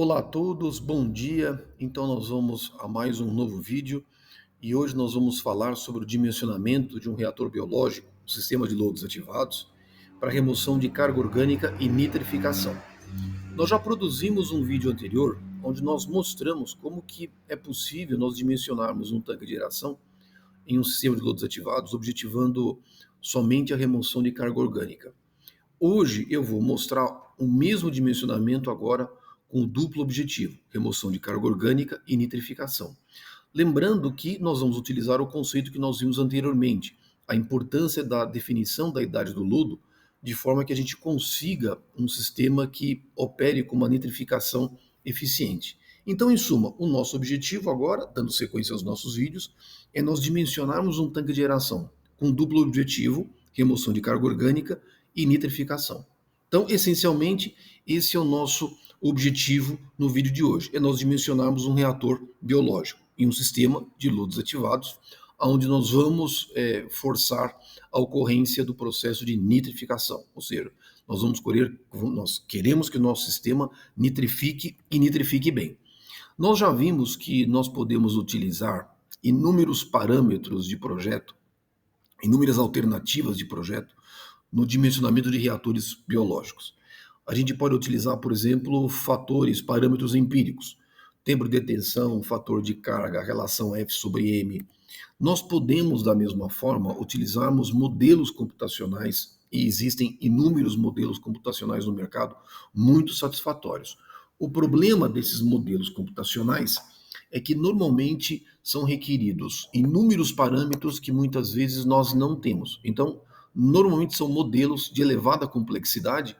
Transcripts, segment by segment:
Olá a todos, bom dia. Então nós vamos a mais um novo vídeo e hoje nós vamos falar sobre o dimensionamento de um reator biológico, um sistema de lodos ativados, para remoção de carga orgânica e nitrificação. Nós já produzimos um vídeo anterior onde nós mostramos como que é possível nós dimensionarmos um tanque de aeração em um sistema de lodos ativados, objetivando somente a remoção de carga orgânica. Hoje eu vou mostrar o mesmo dimensionamento agora com o duplo objetivo, remoção de carga orgânica e nitrificação. Lembrando que nós vamos utilizar o conceito que nós vimos anteriormente, a importância da definição da idade do lodo, de forma que a gente consiga um sistema que opere com uma nitrificação eficiente. Então, em suma, o nosso objetivo agora, dando sequência aos nossos vídeos, é nós dimensionarmos um tanque de aeração com duplo objetivo, remoção de carga orgânica e nitrificação. Então, essencialmente, esse é o nosso objetivo no vídeo de hoje, é nós dimensionarmos um reator biológico em um sistema de lodos ativados, onde nós vamos forçar a ocorrência do processo de nitrificação, ou seja, nós queremos que o nosso sistema nitrifique e nitrifique bem. Nós já vimos que nós podemos utilizar inúmeros parâmetros de projeto, inúmeras alternativas de projeto, no dimensionamento de reatores biológicos. A gente pode utilizar, por exemplo, parâmetros empíricos, tempo de detenção, fator de carga, relação F sobre M. Nós podemos, da mesma forma, utilizarmos modelos computacionais, e existem inúmeros modelos computacionais no mercado muito satisfatórios. O problema desses modelos computacionais é que normalmente são requeridos inúmeros parâmetros que muitas vezes nós não temos. Então, normalmente são modelos de elevada complexidade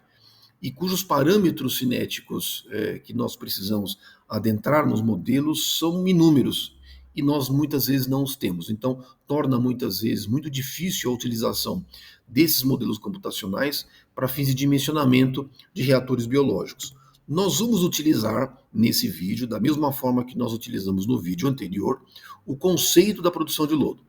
e cujos parâmetros cinéticos que nós precisamos adentrar nos modelos são inúmeros e nós muitas vezes não os temos. Então, torna muitas vezes muito difícil a utilização desses modelos computacionais para fins de dimensionamento de reatores biológicos. Nós vamos utilizar nesse vídeo, da mesma forma que nós utilizamos no vídeo anterior, o conceito da produção de lodo.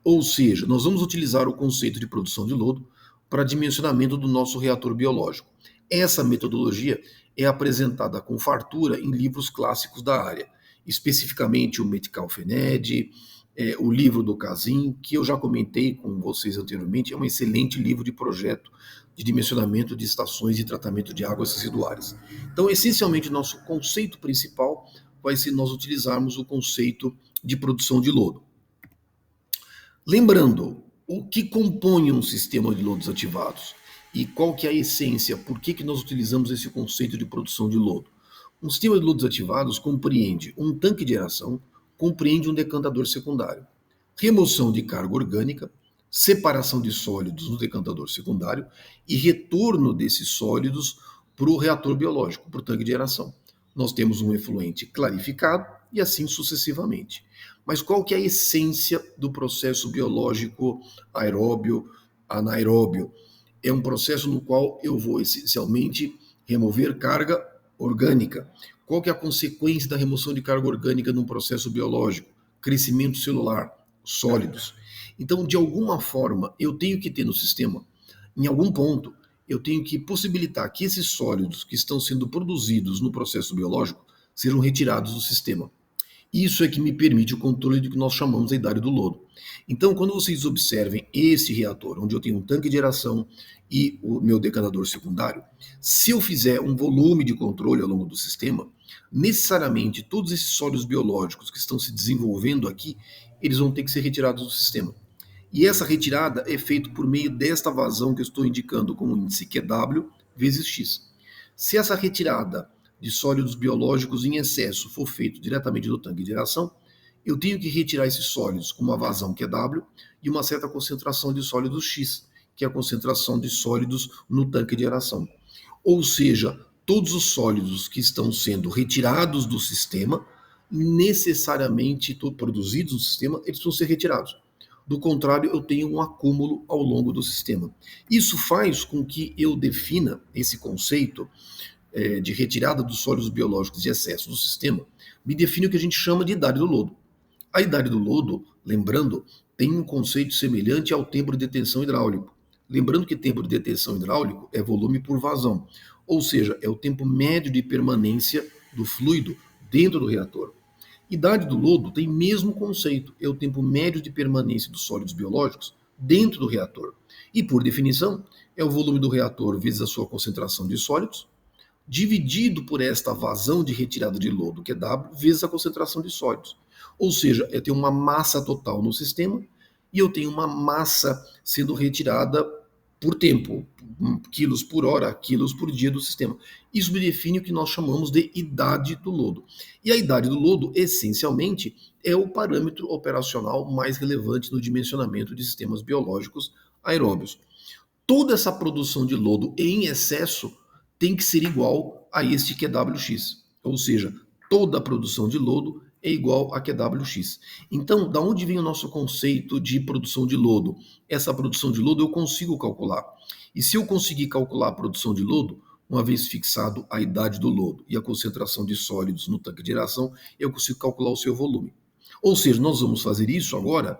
Ou seja, nós vamos utilizar o conceito de produção de lodo para dimensionamento do nosso reator biológico. Essa metodologia é apresentada com fartura em livros clássicos da área, especificamente o Metcalfe-Ened, o livro do Kazin, que eu já comentei com vocês anteriormente, é um excelente livro de projeto de dimensionamento de estações de tratamento de águas residuárias. Então, essencialmente, nosso conceito principal vai ser nós utilizarmos o conceito de produção de lodo. Lembrando, o que compõe um sistema de lodos ativados? E qual que é a essência? Por que nós utilizamos esse conceito de produção de lodo? Um sistema de lodos ativados compreende um tanque de aeração, compreende um decantador secundário, remoção de carga orgânica, separação de sólidos no decantador secundário e retorno desses sólidos para o reator biológico, para o tanque de aeração. Nós temos um efluente clarificado e assim sucessivamente. Mas qual que é a essência do processo biológico aeróbio, anaeróbio? É um processo no qual eu vou essencialmente remover carga orgânica. Qual que é a consequência da remoção de carga orgânica num processo biológico? Crescimento celular, sólidos. Então, de alguma forma, eu tenho que ter no sistema, em algum ponto, eu tenho que possibilitar que esses sólidos que estão sendo produzidos no processo biológico sejam retirados do sistema. Isso é que me permite o controle do que nós chamamos a idade do lodo. Então, quando vocês observem esse reator, onde eu tenho um tanque de aeração e o meu decantador secundário, se eu fizer um volume de controle ao longo do sistema, necessariamente todos esses sólidos biológicos que estão se desenvolvendo aqui, eles vão ter que ser retirados do sistema. E essa retirada é feita por meio desta vazão que eu estou indicando como índice QW vezes X. Se essa retirada de sólidos biológicos em excesso for feito diretamente do tanque de aeração, eu tenho que retirar esses sólidos com uma vazão QW e uma certa concentração de sólidos X, que é a concentração de sólidos no tanque de aeração. Ou seja, todos os sólidos que estão sendo retirados do sistema, necessariamente produzidos no sistema, eles vão ser retirados. Do contrário, eu tenho um acúmulo ao longo do sistema. Isso faz com que eu defina esse conceito de retirada dos sólidos biológicos de excesso do sistema, me define o que a gente chama de idade do lodo. A idade do lodo, lembrando, tem um conceito semelhante ao tempo de detenção hidráulico. Lembrando que tempo de detenção hidráulico é volume por vazão, ou seja, é o tempo médio de permanência do fluido dentro do reator. Idade do lodo tem mesmo conceito, é o tempo médio de permanência dos sólidos biológicos dentro do reator. E, por definição, é o volume do reator vezes a sua concentração de sólidos, dividido por esta vazão de retirada de lodo, que é W, vezes a concentração de sólidos. Ou seja, eu tenho uma massa total no sistema e eu tenho uma massa sendo retirada por tempo, quilos por hora, quilos por dia do sistema. Isso me define o que nós chamamos de idade do lodo. E a idade do lodo, essencialmente, é o parâmetro operacional mais relevante no dimensionamento de sistemas biológicos aeróbios. Toda essa produção de lodo em excesso tem que ser igual a este QWX. Ou seja, toda a produção de lodo é igual a QWX. Então, da onde vem o nosso conceito de produção de lodo? Essa produção de lodo eu consigo calcular. E se eu conseguir calcular a produção de lodo, uma vez fixado a idade do lodo e a concentração de sólidos no tanque de aeração, eu consigo calcular o seu volume. Ou seja, nós vamos fazer isso agora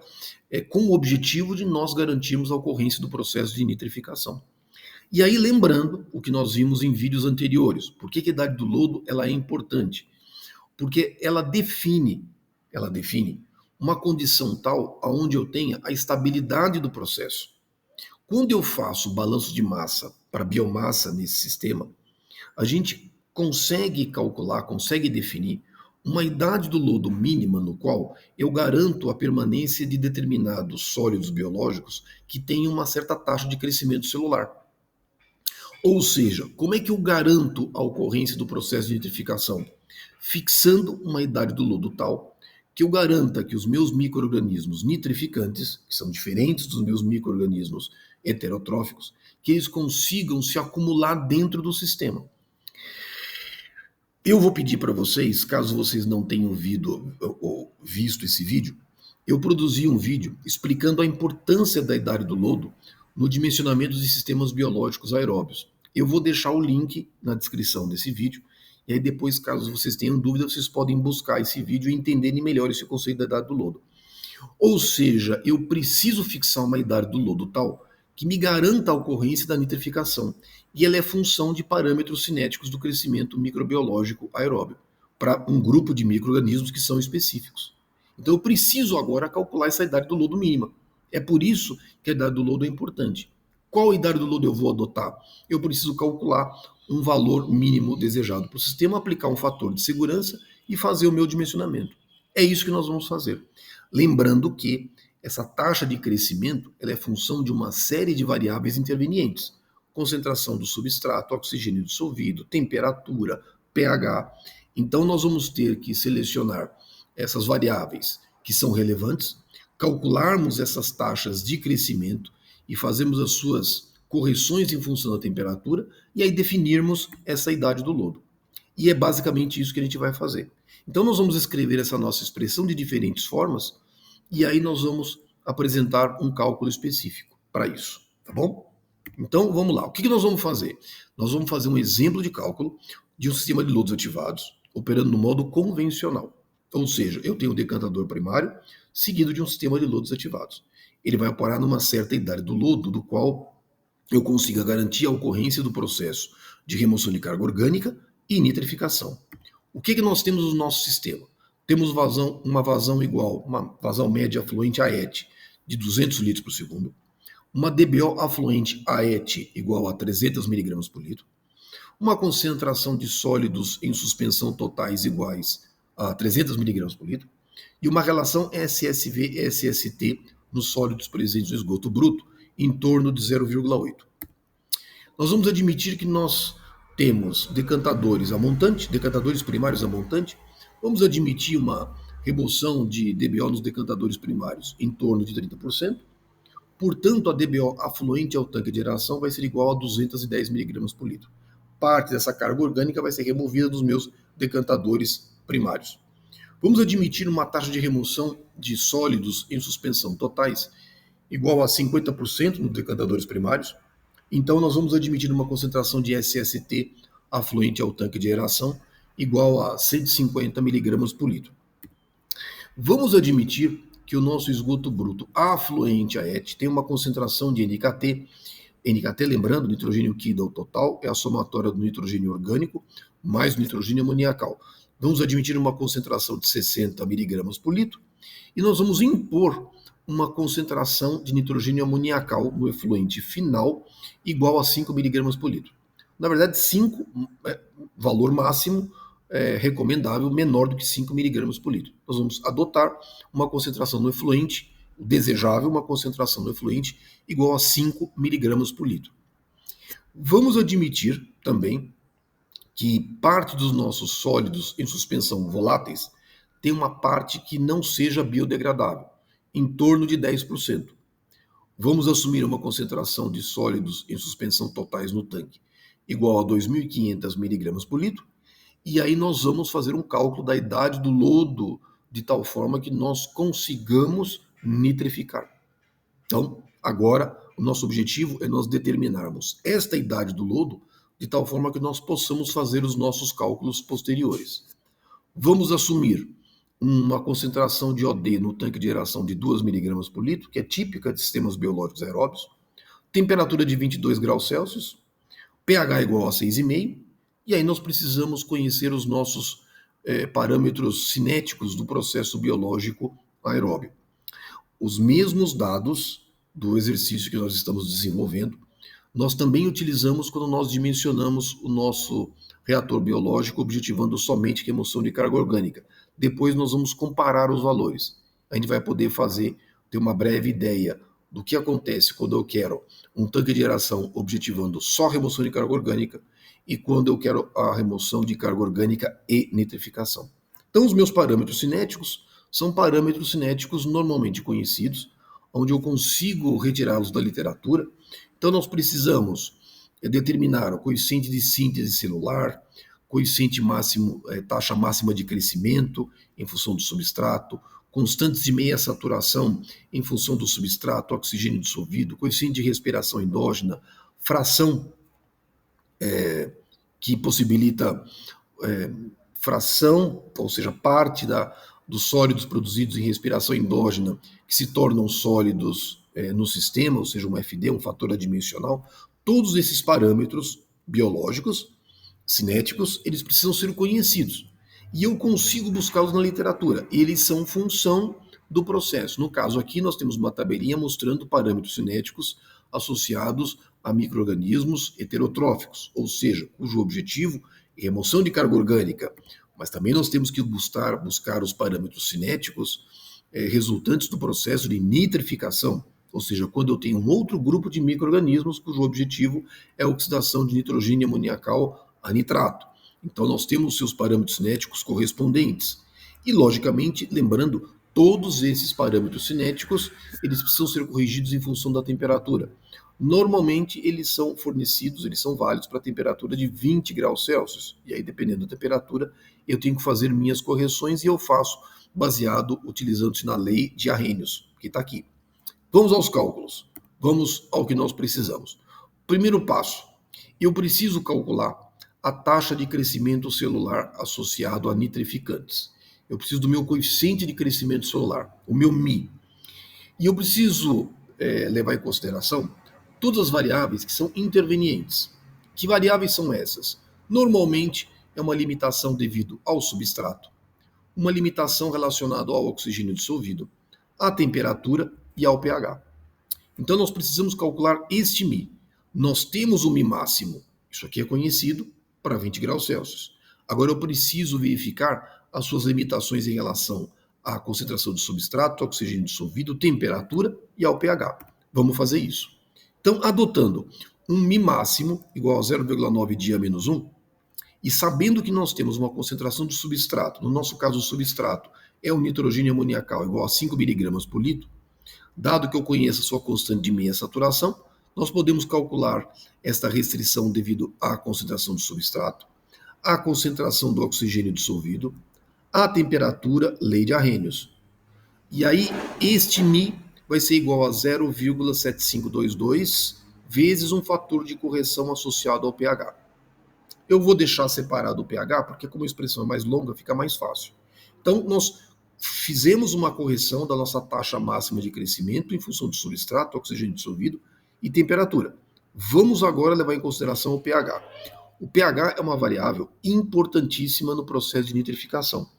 com o objetivo de nós garantirmos a ocorrência do processo de nitrificação. E aí, lembrando o que nós vimos em vídeos anteriores, por que a idade do lodo ela é importante? Porque ela define uma condição tal onde eu tenha a estabilidade do processo. Quando eu faço balanço de massa para biomassa nesse sistema, a gente consegue calcular, consegue definir uma idade do lodo mínima no qual eu garanto a permanência de determinados sólidos biológicos que tenham uma certa taxa de crescimento celular. Ou seja, como é que eu garanto a ocorrência do processo de nitrificação? Fixando uma idade do lodo tal que eu garanta que os meus micro-organismos nitrificantes, que são diferentes dos meus micro-organismos heterotróficos, que eles consigam se acumular dentro do sistema. Eu vou pedir para vocês, caso vocês não tenham visto esse vídeo, eu produzi um vídeo explicando a importância da idade do lodo no dimensionamento de sistemas biológicos aeróbios. Eu vou deixar o link na descrição desse vídeo, e aí depois, caso vocês tenham dúvida, vocês podem buscar esse vídeo e entenderem melhor esse conceito da idade do lodo. Ou seja, eu preciso fixar uma idade do lodo tal que me garanta a ocorrência da nitrificação, e ela é função de parâmetros cinéticos do crescimento microbiológico aeróbio, para um grupo de micro-organismos que são específicos. Então eu preciso agora calcular essa idade do lodo mínima. É por isso que a idade do lodo é importante. Qual idade do lodo eu vou adotar? Eu preciso calcular um valor mínimo desejado para o sistema, aplicar um fator de segurança e fazer o meu dimensionamento. É isso que nós vamos fazer. Lembrando que essa taxa de crescimento ela é função de uma série de variáveis intervenientes. Concentração do substrato, oxigênio dissolvido, temperatura, pH. Então nós vamos ter que selecionar essas variáveis que são relevantes, calcularmos essas taxas de crescimento e fazermos as suas correções em função da temperatura e aí definirmos essa idade do lodo. E é basicamente isso que a gente vai fazer. Então nós vamos escrever essa nossa expressão de diferentes formas e aí nós vamos apresentar um cálculo específico para isso, tá bom? Então vamos lá, o que nós vamos fazer? Nós vamos fazer um exemplo de cálculo de um sistema de lodos ativados operando no modo convencional. Ou seja, eu tenho um decantador primário seguido de um sistema de lodos ativados. Ele vai operar numa certa idade do lodo, do qual eu consiga garantir a ocorrência do processo de remoção de carga orgânica e nitrificação. O que nós temos no nosso sistema? Temos uma vazão igual, uma vazão média afluente a ET de 200 litros por segundo, uma DBO afluente a ET igual a 300 mg por litro, uma concentração de sólidos em suspensão totais iguais a 300 mg por litro, e uma relação SSV-SST nos sólidos presentes no esgoto bruto em torno de 0,8. Nós vamos admitir que nós temos decantadores a montante, decantadores primários a montante, vamos admitir uma remoção de DBO nos decantadores primários em torno de 30%, portanto a DBO afluente ao tanque de aeração vai ser igual a 210 mg por litro. Parte dessa carga orgânica vai ser removida dos meus decantadores primários. Vamos admitir uma taxa de remoção de sólidos em suspensão totais igual a 50% nos decantadores primários. Então nós vamos admitir uma concentração de SST afluente ao tanque de aeração igual a 150 mg por litro. Vamos admitir que o nosso esgoto bruto afluente a ET tem uma concentração de NKT NKT, lembrando, nitrogênio líquido ao total é a somatória do nitrogênio orgânico mais o nitrogênio amoniacal. Vamos admitir uma concentração de 60 miligramas por litro e nós vamos impor uma concentração de nitrogênio amoniacal no efluente final igual a 5 miligramas por litro. Na verdade, 5 é valor máximo recomendável, menor do que 5 miligramas por litro. Nós vamos adotar uma concentração no efluente, desejável, uma concentração no efluente igual a 5 miligramas por litro. Vamos admitir também que parte dos nossos sólidos em suspensão voláteis tem uma parte que não seja biodegradável, em torno de 10%. Vamos assumir uma concentração de sólidos em suspensão totais no tanque igual a 2.500 miligramas por litro, e aí nós vamos fazer um cálculo da idade do lodo de tal forma que nós consigamos nitrificar. Então, agora, o nosso objetivo é nós determinarmos esta idade do lodo de tal forma que nós possamos fazer os nossos cálculos posteriores. Vamos assumir uma concentração de OD no tanque de aeração de 2 miligramas por litro, que é típica de sistemas biológicos aeróbios, temperatura de 22 graus Celsius, pH igual a 6,5, e aí nós precisamos conhecer os nossos parâmetros cinéticos do processo biológico aeróbio. Os mesmos dados do exercício que nós estamos desenvolvendo, nós também utilizamos quando nós dimensionamos o nosso reator biológico, objetivando somente remoção de carga orgânica. Depois nós vamos comparar os valores. A gente vai poder ter uma breve ideia do que acontece quando eu quero um tanque de aeração objetivando só remoção de carga orgânica e quando eu quero a remoção de carga orgânica e nitrificação. Então, os meus parâmetros cinéticos são parâmetros cinéticos normalmente conhecidos, onde eu consigo retirá-los da literatura. Então, nós precisamos determinar o coeficiente de síntese celular, coeficiente máximo, taxa máxima de crescimento em função do substrato, constantes de meia saturação em função do substrato, oxigênio dissolvido, coeficiente de respiração endógena, fração que possibilita fração, ou seja, parte dos sólidos produzidos em respiração endógena que se tornam sólidos no sistema, ou seja, um FD, um fator adimensional. Todos esses parâmetros biológicos, cinéticos, eles precisam ser conhecidos. E eu consigo buscá-los na literatura. Eles são função do processo. No caso aqui, nós temos uma tabelinha mostrando parâmetros cinéticos associados a micro-organismos heterotróficos, ou seja, cujo objetivo é remoção de carga orgânica. Mas também nós temos que buscar os parâmetros cinéticos resultantes do processo de nitrificação, ou seja, quando eu tenho um outro grupo de micro-organismos cujo objetivo é a oxidação de nitrogênio amoniacal a nitrato. Então nós temos seus parâmetros cinéticos correspondentes. E, logicamente, lembrando, todos esses parâmetros cinéticos, eles precisam ser corrigidos em função da temperatura. Normalmente, eles são fornecidos, eles são válidos para a temperatura de 20 graus Celsius. E aí, dependendo da temperatura, eu tenho que fazer minhas correções e eu faço utilizando-se na lei de Arrhenius, que está aqui. Vamos aos cálculos. Vamos ao que nós precisamos. Primeiro passo, eu preciso calcular a taxa de crescimento celular associado a nitrificantes. Eu preciso do meu coeficiente de crescimento celular, o meu μ. E eu preciso levar em consideração todas as variáveis que são intervenientes. Que variáveis são essas? Normalmente é uma limitação devido ao substrato, uma limitação relacionada ao oxigênio dissolvido, à temperatura e ao pH. Então nós precisamos calcular este μ. Nós temos o μ máximo, isso aqui é conhecido, para 20 graus Celsius. Agora eu preciso verificar as suas limitações em relação à concentração de substrato, oxigênio dissolvido, temperatura e ao pH. Vamos fazer isso. Então, adotando um μ máximo igual a 0,9 dia menos 1, e sabendo que nós temos uma concentração de substrato, no nosso caso o substrato é o nitrogênio amoniacal igual a 5 miligramas por litro, dado que eu conheço a sua constante de meia saturação, nós podemos calcular esta restrição devido à concentração do substrato, à concentração do oxigênio dissolvido, à temperatura, lei de Arrhenius. E aí, este μ vai ser igual a 0,7522 vezes um fator de correção associado ao pH. Eu vou deixar separado o pH, porque como a expressão é mais longa, fica mais fácil. Então, nós fizemos uma correção da nossa taxa máxima de crescimento em função do substrato, oxigênio dissolvido e temperatura. Vamos agora levar em consideração o pH. O pH é uma variável importantíssima no processo de nitrificação.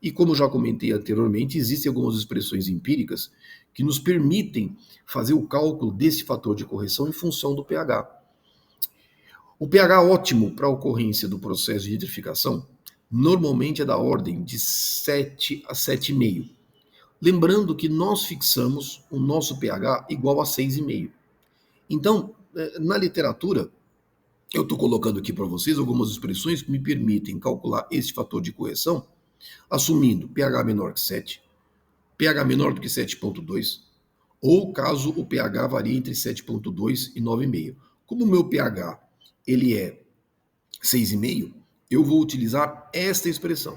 E como já comentei anteriormente, existem algumas expressões empíricas que nos permitem fazer o cálculo desse fator de correção em função do pH. O pH ótimo para a ocorrência do processo de nitrificação normalmente é da ordem de 7 a 7,5. Lembrando que nós fixamos o nosso pH igual a 6,5. Então, na literatura, eu estou colocando aqui para vocês algumas expressões que me permitem calcular esse fator de correção, assumindo pH menor que 7, pH menor do que 7,2, ou caso o pH varie entre 7,2 e 9,5. Como o meu pH ele é 6,5, eu vou utilizar esta expressão.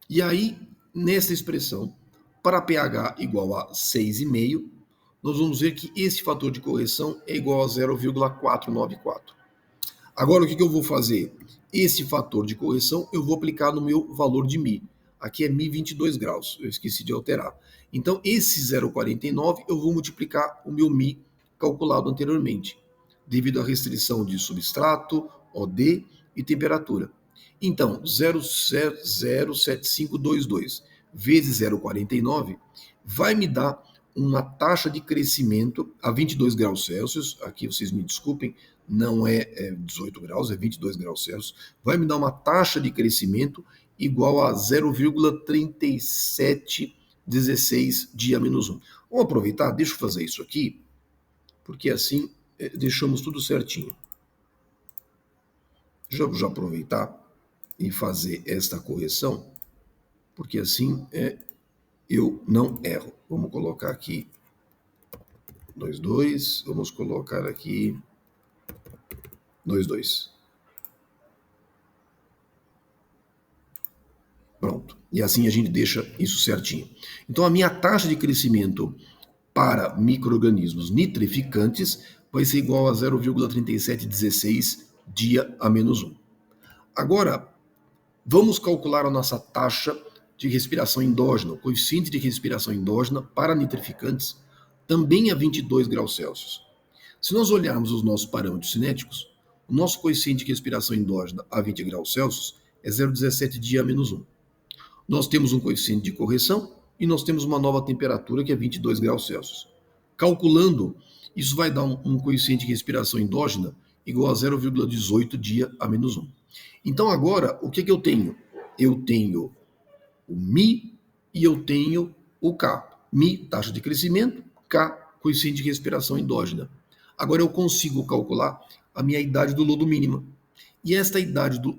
E aí, nessa expressão, para pH igual a 6,5, nós vamos ver que esse fator de correção é igual a 0,494. Agora, o que eu vou fazer? Esse fator de correção eu vou aplicar no meu valor de μ. Aqui é μ 22 graus, eu esqueci de alterar. Então, esse 0,49 eu vou multiplicar o meu μ calculado anteriormente, devido à restrição de substrato, OD e temperatura. Então, 0,07522 vezes 0,49 vai me dar uma taxa de crescimento a 22 graus Celsius, aqui vocês me desculpem, não é 18 graus, é 22 graus Celsius, vai me dar uma taxa de crescimento igual a 0,3716 dia menos 1. Vamos aproveitar, deixa eu fazer isso aqui, porque assim deixamos tudo certinho. Já aproveitar e fazer esta correção, porque assim eu não erro. Vamos colocar aqui 2,2, vamos colocar aqui 2,2. Pronto. E assim a gente deixa isso certinho. Então a minha taxa de crescimento para micro-organismos nitrificantes vai ser igual a 0,3716 dia a menos 1. Agora, vamos calcular a nossa taxa de respiração endógena, o coeficiente de respiração endógena para nitrificantes, também a 22 graus Celsius. Se nós olharmos os nossos parâmetros cinéticos, o nosso coeficiente de respiração endógena a 20 graus Celsius é 0,17 dia a menos 1. Nós temos um coeficiente de correção e nós temos uma nova temperatura que é 22 graus Celsius. Calculando, isso vai dar um coeficiente de respiração endógena igual a 0,18 dia a menos 1. Então agora, o que eu tenho? Eu tenho o μ e eu tenho o K. μ, taxa de crescimento, K, coeficiente de respiração endógena. Agora eu consigo calcular a minha idade do lodo mínima. E esta idade do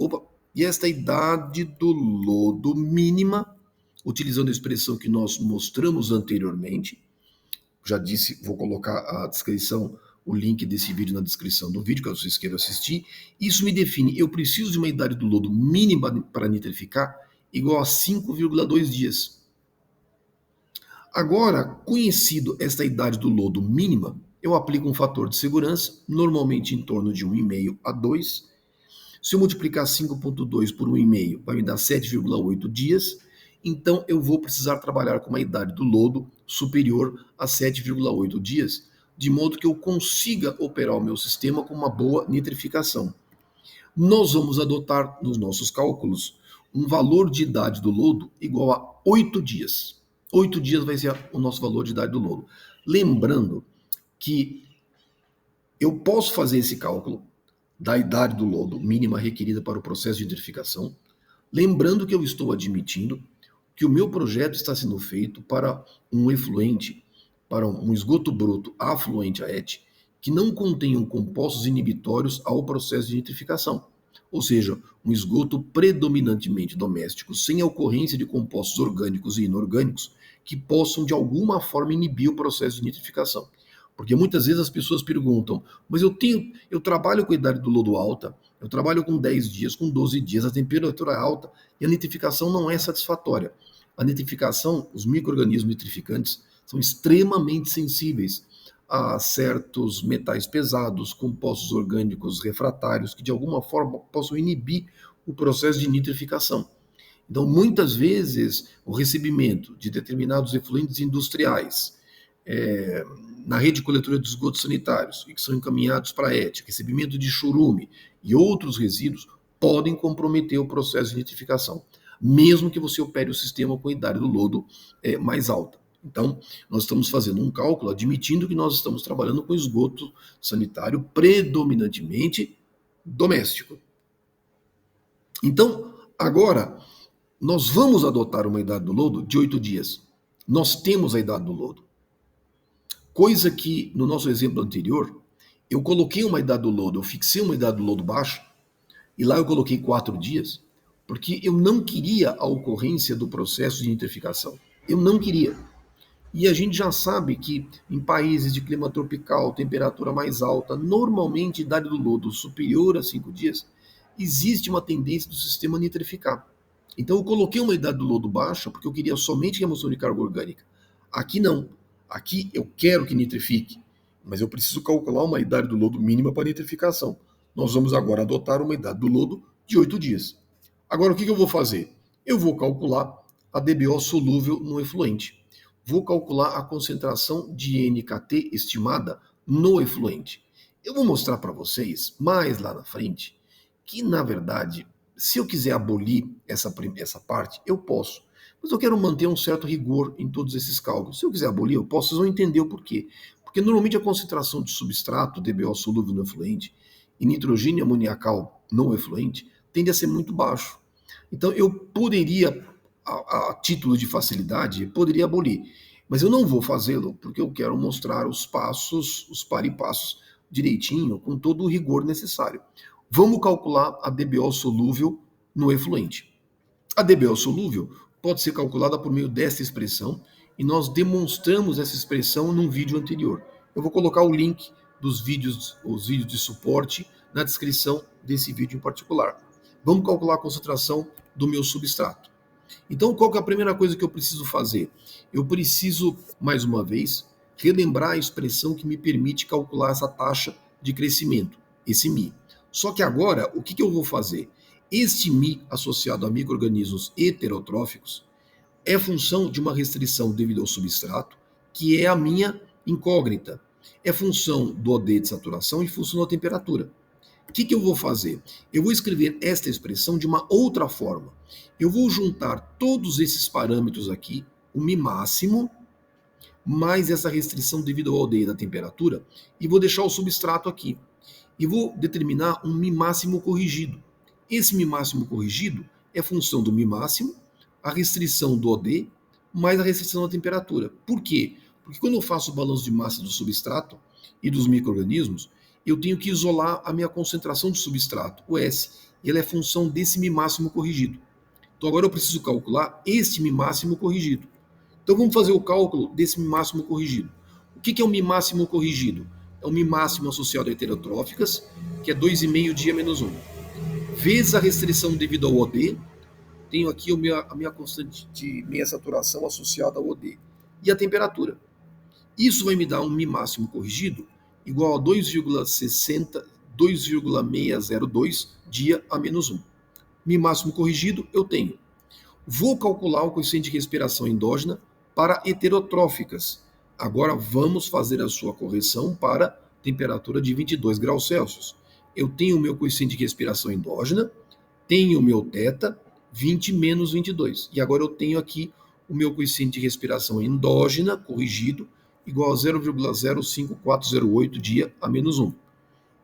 lodo mínima, utilizando a expressão que nós mostramos anteriormente, já disse, vou colocar a descrição, o link desse vídeo na descrição do vídeo, caso vocês queiram assistir. Isso me define, eu preciso de uma idade do lodo mínima para nitrificar igual a 5,2 dias. Agora, conhecido esta idade do lodo mínima, eu aplico um fator de segurança, normalmente em torno de 1,5 a 2. Se eu multiplicar 5,2 por 1,5, vai me dar 7,8 dias. Então, eu vou precisar trabalhar com uma idade do lodo superior a 7,8 dias, de modo que eu consiga operar o meu sistema com uma boa nitrificação. Nós vamos adotar nos nossos cálculos um valor de idade do lodo igual a 8 dias. 8 dias vai ser o nosso valor de idade do lodo. Lembrando que eu posso fazer esse cálculo da idade do lodo mínima requerida para o processo de nitrificação, lembrando que eu estou admitindo que o meu projeto está sendo feito para um efluente, para um esgoto bruto afluente a ET, que não contenham compostos inibitórios ao processo de nitrificação, ou seja, um esgoto predominantemente doméstico, sem a ocorrência de compostos orgânicos e inorgânicos que possam de alguma forma inibir o processo de nitrificação. Porque muitas vezes as pessoas perguntam, mas eu trabalho com a idade do lodo alta, eu trabalho com 10 dias, com 12 dias, a temperatura é alta e a nitrificação não é satisfatória. A nitrificação, os micro-organismos nitrificantes, são extremamente sensíveis a certos metais pesados, compostos orgânicos refratários, que de alguma forma possam inibir o processo de nitrificação. Então, muitas vezes, o recebimento de determinados efluentes industriais, na rede de coletora de esgotos sanitários e que são encaminhados para a ET, recebimento de chorume e outros resíduos, podem comprometer o processo de nitrificação, mesmo que você opere o sistema com a idade do lodo mais alta. Então, nós estamos fazendo um cálculo admitindo que nós estamos trabalhando com esgoto sanitário predominantemente doméstico. Então, agora, nós vamos adotar uma idade do lodo de 8 dias. Nós temos a idade do lodo. Coisa que, no nosso exemplo anterior, eu coloquei uma idade do lodo, eu fixei uma idade do lodo baixa, e lá eu coloquei 4 dias, porque eu não queria a ocorrência do processo de nitrificação. Eu não queria. E a gente já sabe que em países de clima tropical, temperatura mais alta, normalmente idade do lodo superior a 5 dias, existe uma tendência do sistema nitrificar. Então eu coloquei uma idade do lodo baixa porque eu queria somente remoção de carga orgânica. Aqui não. Aqui eu quero que nitrifique, mas eu preciso calcular uma idade do lodo mínima para nitrificação. Nós vamos agora adotar uma idade do lodo de 8 dias. Agora o que eu vou fazer? Eu vou calcular a DBO solúvel no efluente. Vou calcular a concentração de NKT estimada no efluente. Eu vou mostrar para vocês, mais lá na frente, que na verdade, se eu quiser abolir essa parte, eu posso. Mas eu quero manter um certo rigor em todos esses cálculos. Se eu quiser abolir, eu posso, vocês vão entender o porquê. Porque normalmente a concentração de substrato, DBO solúvel no efluente, e nitrogênio amoniacal no efluente, tende a ser muito baixo. Então eu poderia, a título de facilidade, poderia abolir. Mas eu não vou fazê-lo, porque eu quero mostrar os passos, os par e passos direitinho, com todo o rigor necessário. Vamos calcular a DBO solúvel no efluente. A DBO solúvel pode ser calculada por meio desta expressão, e nós demonstramos essa expressão num vídeo anterior. Eu vou colocar o link dos vídeos, os vídeos de suporte, na descrição desse vídeo em particular. Vamos calcular a concentração do meu substrato. Então, qual que é a primeira coisa que eu preciso fazer? Eu preciso, mais uma vez, relembrar a expressão que me permite calcular essa taxa de crescimento, esse μ. Só que agora, o que eu vou fazer? Este μ associado a micro-organismos heterotróficos é função de uma restrição devido ao substrato, que é a minha incógnita. É função do OD de saturação e função da temperatura. O que eu vou fazer? Eu vou escrever esta expressão de uma outra forma. Eu vou juntar todos esses parâmetros aqui, o μ máximo, mais essa restrição devido ao OD da temperatura, e vou deixar o substrato aqui. E vou determinar um μ máximo corrigido. Esse μ máximo corrigido é função do μ máximo, a restrição do OD, mais a restrição da temperatura. Por quê? Porque quando eu faço o balanço de massa do substrato e dos micro-organismos, eu tenho que isolar a minha concentração de substrato, o S, e ela é função desse μ máximo corrigido. Então agora eu preciso calcular este μ máximo corrigido. Então vamos fazer o cálculo desse μ máximo corrigido. O que é o μ máximo corrigido? É o μ máximo associado a heterotróficas, que é 2,5 dia menos 1. Vezes a restrição devido ao OD, tenho aqui a minha constante de meia saturação associada ao OD. E a temperatura. Isso vai me dar um μ máximo corrigido igual a 2,602 dia a menos 1. μ máximo corrigido eu tenho. Vou calcular o coeficiente de respiração endógena para heterotróficas. Agora vamos fazer a sua correção para temperatura de 22 graus Celsius. Eu tenho o meu coeficiente de respiração endógena, tenho o meu θ, 20 menos 22. E agora eu tenho aqui o meu coeficiente de respiração endógena corrigido, igual a 0,05408 dia a menos 1.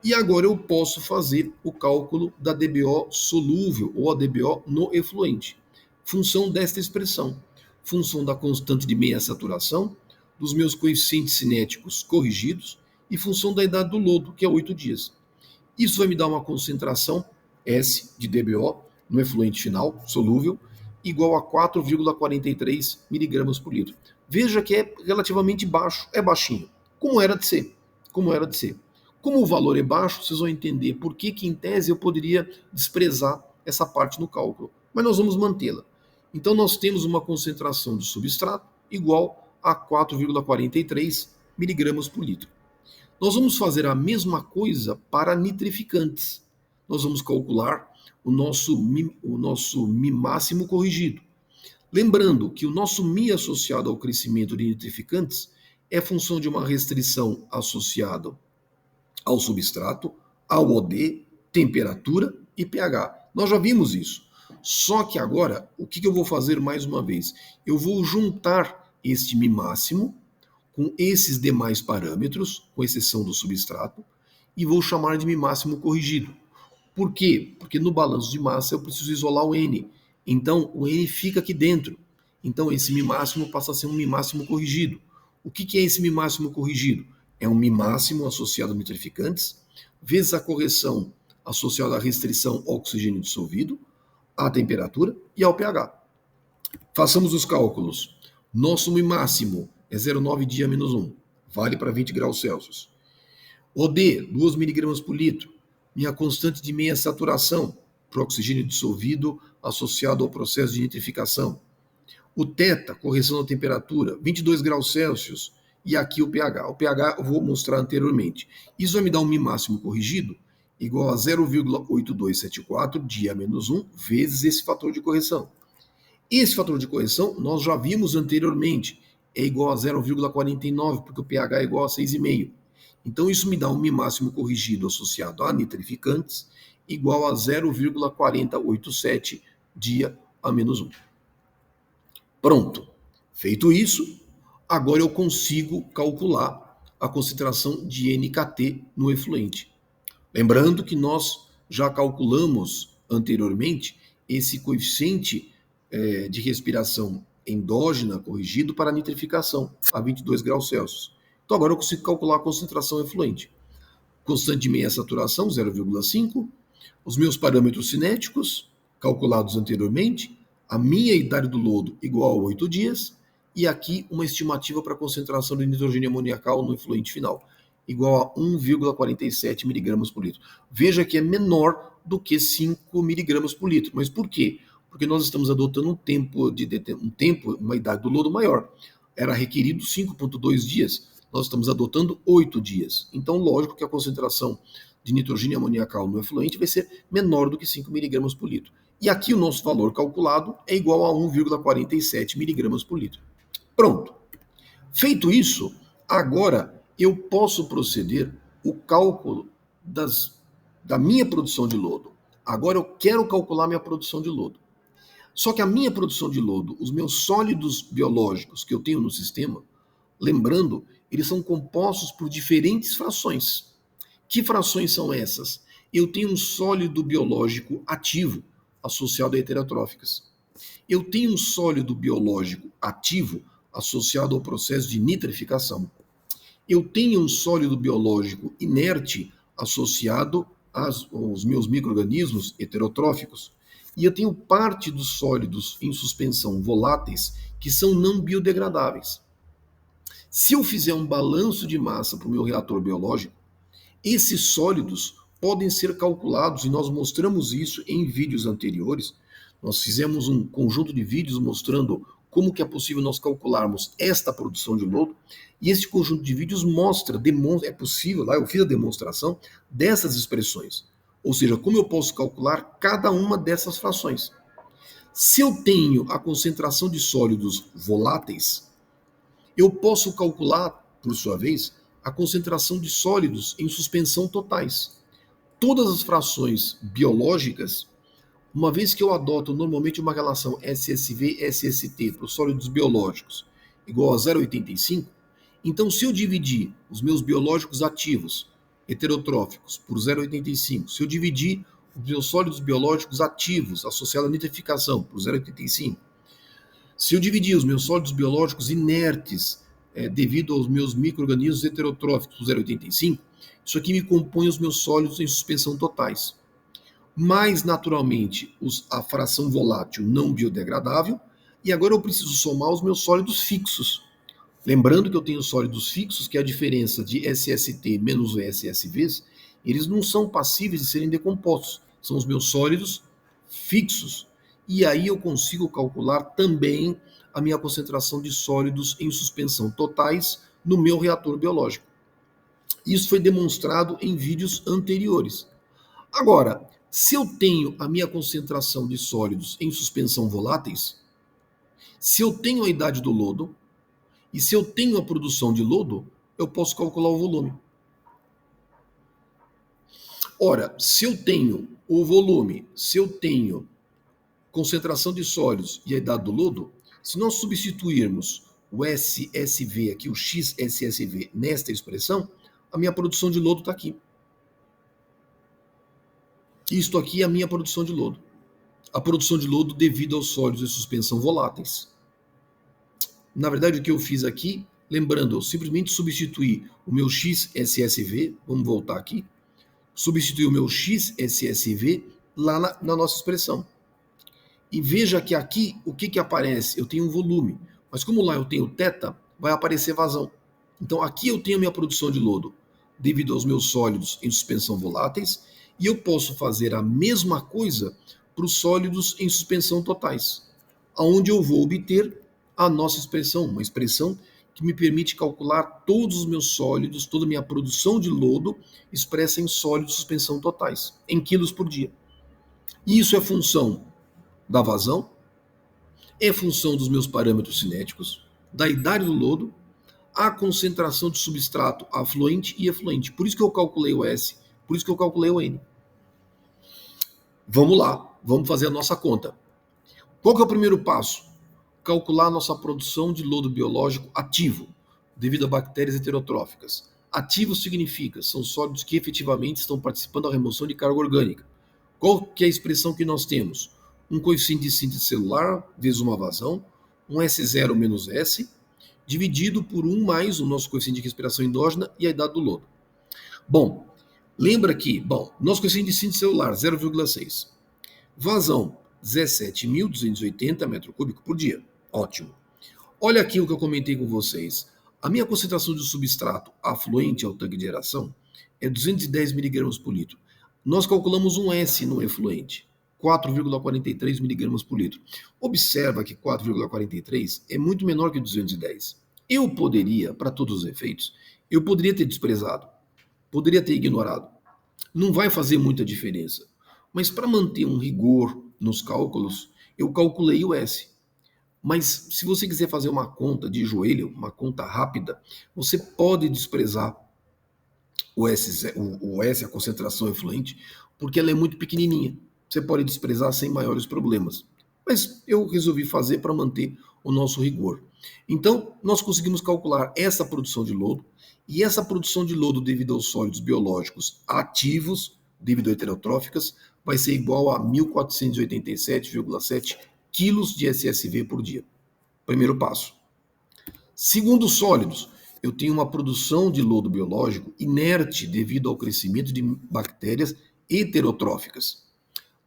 E agora eu posso fazer o cálculo da DBO solúvel, ou a DBO no efluente. Função desta expressão. Função da constante de meia saturação, dos meus coeficientes cinéticos corrigidos, e função da idade do lodo, que é 8 dias. Isso vai me dar uma concentração S de DBO no efluente final, solúvel, igual a 4,43 miligramas por litro. Veja que é relativamente baixo, é baixinho, como era de ser. Como o valor é baixo, vocês vão entender por que em tese eu poderia desprezar essa parte no cálculo, mas nós vamos mantê-la. Então nós temos uma concentração de substrato igual a 4,43 miligramas por litro. Nós vamos fazer a mesma coisa para nitrificantes. Nós vamos calcular o nosso μ máximo corrigido. Lembrando que o nosso μ associado ao crescimento de nitrificantes é função de uma restrição associada ao substrato, ao OD, temperatura e pH. Nós já vimos isso. Só que agora, o que eu vou fazer mais uma vez? Eu vou juntar este Mi máximo com esses demais parâmetros, com exceção do substrato, e vou chamar de Mi máximo corrigido. Por quê? Porque no balanço de massa eu preciso isolar o N. Então, o N fica aqui dentro. Então, esse Mi máximo passa a ser um Mi máximo corrigido. O que é esse Mi máximo corrigido? É um Mi máximo associado a nitrificantes, vezes a correção associada à restrição ao oxigênio dissolvido, à temperatura e ao pH. Façamos os cálculos. Nosso Mi máximo é 0,9 dia menos 1, vale para 20 graus Celsius. OD, 2 miligramas por litro. Minha constante de meia saturação, para o oxigênio dissolvido associado ao processo de nitrificação. O θ, correção da temperatura, 22 graus Celsius. E aqui o pH. O pH eu vou mostrar anteriormente. Isso vai me dar um Mi máximo corrigido igual a 0,8274 dia menos 1 vezes esse fator de correção. Esse fator de correção nós já vimos anteriormente. É igual a 0,49, porque o pH é igual a 6,5. Então isso me dá um Mi máximo corrigido associado a nitrificantes igual a 0,4087 dia a menos 1. Pronto. Feito isso, agora eu consigo calcular a concentração de NKT no efluente. Lembrando que nós já calculamos anteriormente esse coeficiente de respiração endógena corrigido para a nitrificação a 22 graus Celsius. Então agora eu consigo calcular a concentração efluente. Constante de meia saturação, 0,5. Os meus parâmetros cinéticos, calculados anteriormente. A minha idade do lodo igual a 8 dias. E aqui uma estimativa para a concentração de nitrogênio amoniacal no efluente final, igual a 1,47 miligramas por litro. Veja que é menor do que 5 miligramas por litro. Mas por quê? Porque nós estamos adotando uma idade do lodo maior. Era requerido 5,2 dias. Nós estamos adotando 8 dias. Então, lógico que a concentração de nitrogênio amoniacal no efluente vai ser menor do que 5 miligramas por litro. E aqui o nosso valor calculado é igual a 1,47 miligramas por litro. Pronto. Feito isso, agora eu posso proceder o cálculo da minha produção de lodo. Agora eu quero calcular minha produção de lodo. Só que a minha produção de lodo, os meus sólidos biológicos que eu tenho no sistema, lembrando, eles são compostos por diferentes frações. Que frações são essas? Eu tenho um sólido biológico ativo associado a heterotróficas. Eu tenho um sólido biológico ativo associado ao processo de nitrificação. Eu tenho um sólido biológico inerte associado aos meus micro-organismos heterotróficos. E eu tenho parte dos sólidos em suspensão voláteis que são não biodegradáveis. Se eu fizer um balanço de massa para o meu reator biológico, esses sólidos podem ser calculados, e nós mostramos isso em vídeos anteriores. Nós fizemos um conjunto de vídeos mostrando como que é possível nós calcularmos esta produção de lodo, e esse conjunto de vídeos demonstra, é possível, lá eu fiz a demonstração dessas expressões. Ou seja, como eu posso calcular cada uma dessas frações. Se eu tenho a concentração de sólidos voláteis, eu posso calcular, por sua vez, a concentração de sólidos em suspensão totais. Todas as frações biológicas, uma vez que eu adoto normalmente uma relação SSV-SST para os sólidos biológicos igual a 0,85, então se eu dividir os meus biológicos ativos heterotróficos por 0,85, se eu dividir os meus sólidos biológicos ativos associados à nitrificação por 0,85, se eu dividir os meus sólidos biológicos inertes devido aos meus micro-organismos heterotróficos por 0,85, isso aqui me compõe os meus sólidos em suspensão totais. Mais naturalmente a fração volátil não biodegradável, e agora eu preciso somar os meus sólidos fixos. Lembrando que eu tenho sólidos fixos, que é a diferença de SST menos o SSVs, eles não são passíveis de serem decompostos, são os meus sólidos fixos. E aí eu consigo calcular também a minha concentração de sólidos em suspensão totais no meu reator biológico. Isso foi demonstrado em vídeos anteriores. Agora, se eu tenho a minha concentração de sólidos em suspensão voláteis, se eu tenho a idade do lodo, E se eu tenho a produção de lodo, eu posso calcular o volume. Ora, se eu tenho o volume, se eu tenho concentração de sólidos e a idade do lodo, se nós substituirmos o SSV aqui, o XSSV, nesta expressão, a minha produção de lodo está aqui. Isto aqui é a minha produção de lodo. A produção de lodo devido aos sólidos de suspensão voláteis. Na verdade, o que eu fiz aqui, lembrando, eu simplesmente substituí o meu XSSV, vamos voltar aqui, substituí o meu XSSV lá na nossa expressão. E veja que aqui, o que aparece? Eu tenho um volume, mas como lá eu tenho θ, vai aparecer vazão. Então aqui eu tenho a minha produção de lodo devido aos meus sólidos em suspensão voláteis, e eu posso fazer a mesma coisa para os sólidos em suspensão totais, onde eu vou obter a nossa expressão, uma expressão que me permite calcular todos os meus sólidos, toda a minha produção de lodo expressa em sólidos de suspensão totais, em quilos por dia. E isso é função da vazão, é função dos meus parâmetros cinéticos, da idade do lodo, a concentração de substrato afluente e efluente. Por isso que eu calculei o S, por isso que eu calculei o N. Vamos lá, vamos fazer a nossa conta. Qual que é o primeiro passo? Calcular a nossa produção de lodo biológico ativo, devido a bactérias heterotróficas. Ativo significa, são sólidos que efetivamente estão participando da remoção de carga orgânica. Qual que é a expressão que nós temos? Um coeficiente de síntese celular vezes uma vazão, um S0 menos S, dividido por 1 mais o nosso coeficiente de respiração endógena e a idade do lodo. Bom, lembra que, nosso coeficiente de síntese celular, 0,6. Vazão, 17.280 metros cúbicos por dia. Ótimo. Olha aqui o que eu comentei com vocês. A minha concentração de substrato afluente ao tanque de aeração é 210 mg por litro. Nós calculamos um S no efluente, 4,43 mg por litro. Observa que 4,43 é muito menor que 210. Eu poderia, para todos os efeitos, eu poderia ter desprezado, poderia ter ignorado. Não vai fazer muita diferença. Mas para manter um rigor nos cálculos, eu calculei o S. Mas se você quiser fazer uma conta de joelho, uma conta rápida, você pode desprezar o S, a concentração efluente, porque ela é muito pequenininha. Você pode desprezar sem maiores problemas. Mas eu resolvi fazer para manter o nosso rigor. Então, nós conseguimos calcular essa produção de lodo, e essa produção de lodo devido aos sólidos biológicos ativos, devido a heterotróficas, vai ser igual a 1.487,7 quilos de SSV por dia. Primeiro passo. Segundo, sólidos. Eu tenho uma produção de lodo biológico inerte devido ao crescimento de bactérias heterotróficas.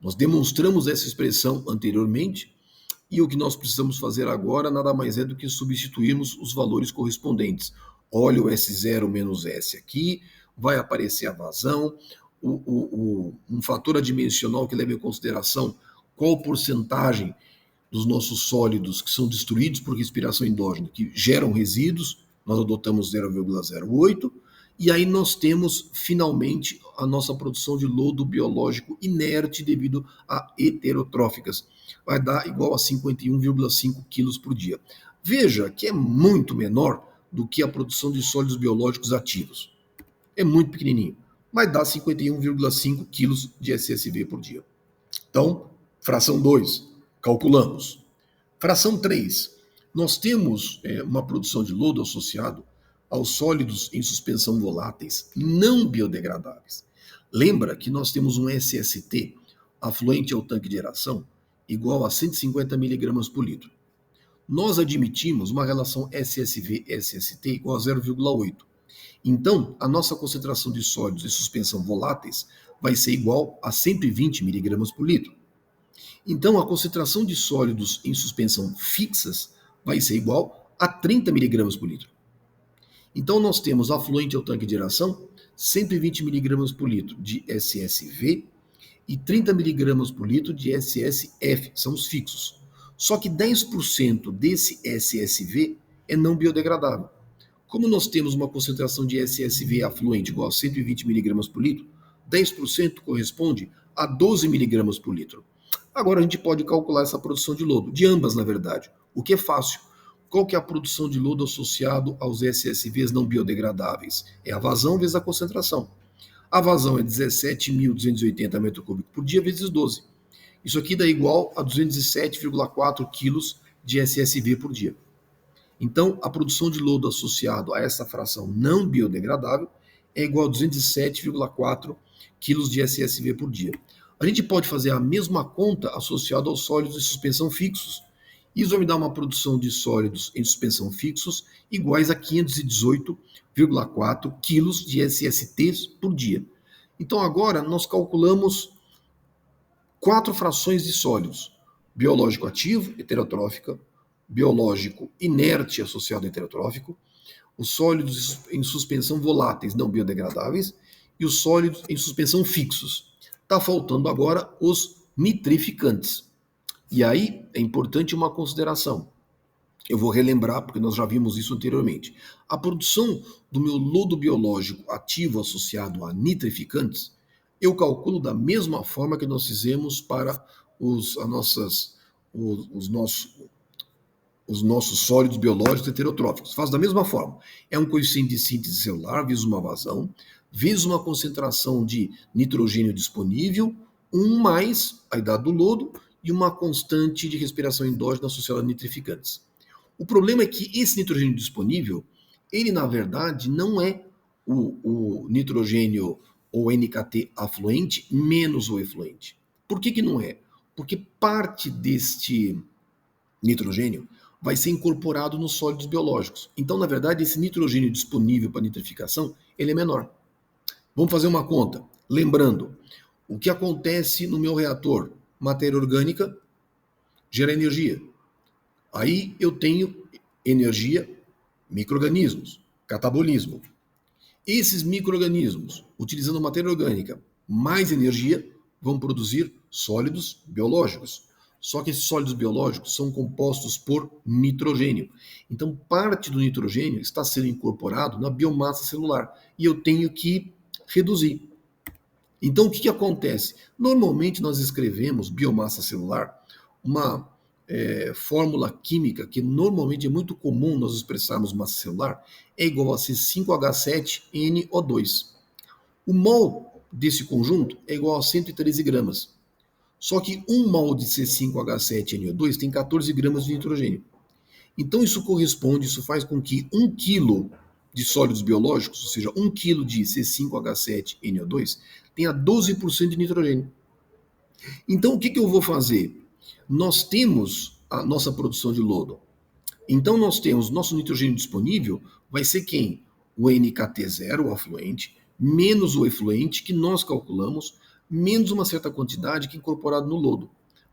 Nós demonstramos essa expressão anteriormente, e o que nós precisamos fazer agora nada mais é do que substituirmos os valores correspondentes. Olha o S0 menos S aqui, vai aparecer a vazão, um fator adimensional que leva em consideração qual porcentagem dos nossos sólidos que são destruídos por respiração endógena, que geram resíduos, nós adotamos 0,08, e aí nós temos finalmente a nossa produção de lodo biológico inerte devido a heterotróficas. Vai dar igual a 51,5 quilos por dia. Veja que é muito menor do que a produção de sólidos biológicos ativos. É muito pequenininho, mas dá 51,5 quilos de SSV por dia. Então, fração 2, calculamos. Fração 3, nós temos uma produção de lodo associado aos sólidos em suspensão voláteis não biodegradáveis. Lembra que nós temos um SST, afluente ao tanque de aeração, igual a 150 mg por litro. Nós admitimos uma relação SSV-SST igual a 0,8. Então, a nossa concentração de sólidos em suspensão voláteis vai ser igual a 120 mg por litro. Então, a concentração de sólidos em suspensão fixas vai ser igual a 30 mg por litro. Então, nós temos afluente ao tanque de aeração 120 mg por litro de SSV e 30 mg por litro de SSF, são os fixos. Só que 10% desse SSV é não biodegradável. Como nós temos uma concentração de SSV afluente igual a 120 mg por litro, 10% corresponde a 12 mg por litro. Agora a gente pode calcular essa produção de lodo, de ambas na verdade, o que é fácil, qual que é a produção de lodo associado aos SSVs não biodegradáveis? É a vazão vezes a concentração. A vazão é 17.280 metros cúbicos por dia vezes 12. Isso aqui dá igual a 207,4 quilos de SSV por dia. Então, a produção de lodo associado a essa fração não biodegradável é igual a 207,4 quilos de SSV por dia. A gente pode fazer a mesma conta associada aos sólidos de suspensão fixos. Isso vai me dar uma produção de sólidos em suspensão fixos iguais a 518,4 quilos de SSTs por dia. Então agora nós calculamos 4 frações de sólidos: biológico ativo, heterotrófica; biológico inerte associado a heterotrófico; os sólidos em suspensão voláteis não biodegradáveis e os sólidos em suspensão fixos. Está faltando agora os nitrificantes. E aí é importante uma consideração. Eu vou relembrar, porque nós já vimos isso anteriormente. A produção do meu lodo biológico ativo associado a nitrificantes, eu calculo da mesma forma que nós fizemos para os nossos sólidos biológicos heterotróficos. Faz da mesma forma. É um coeficiente de síntese celular vezes uma vazão, vezes uma concentração de nitrogênio disponível, 1 mais a idade do lodo e uma constante de respiração endógena associada a nitrificantes. O problema é que esse nitrogênio disponível, ele na verdade não é o nitrogênio ou NKT afluente menos o efluente. Por que não é? Porque parte deste nitrogênio vai ser incorporado nos sólidos biológicos. Então, na verdade, esse nitrogênio disponível para nitrificação, ele é menor. Vamos fazer uma conta. Lembrando, o que acontece no meu reator? Matéria orgânica gera energia. Aí eu tenho energia, micro-organismos, catabolismo. Esses micro-organismos, utilizando matéria orgânica mais energia, vão produzir sólidos biológicos. Só que esses sólidos biológicos são compostos por nitrogênio. Então, parte do nitrogênio está sendo incorporado na biomassa celular e eu tenho que reduzir. Então, o que acontece? Normalmente, nós escrevemos biomassa celular, uma fórmula química que normalmente é muito comum nós expressarmos massa celular, é igual a C5H7NO2. O mol desse conjunto é igual a 113 gramas. Só que 1 mol de C5H7NO2 tem 14 gramas de nitrogênio. Então isso faz com que 1 quilo de sólidos biológicos, ou seja, 1 quilo de C5H7NO2, tenha 12% de nitrogênio. Então o que eu vou fazer? Nós temos a nossa produção de lodo. Então nós temos nosso nitrogênio disponível, vai ser quem? O NKT0, o afluente, menos o efluente, que nós calculamos, menos uma certa quantidade que é incorporado no lodo.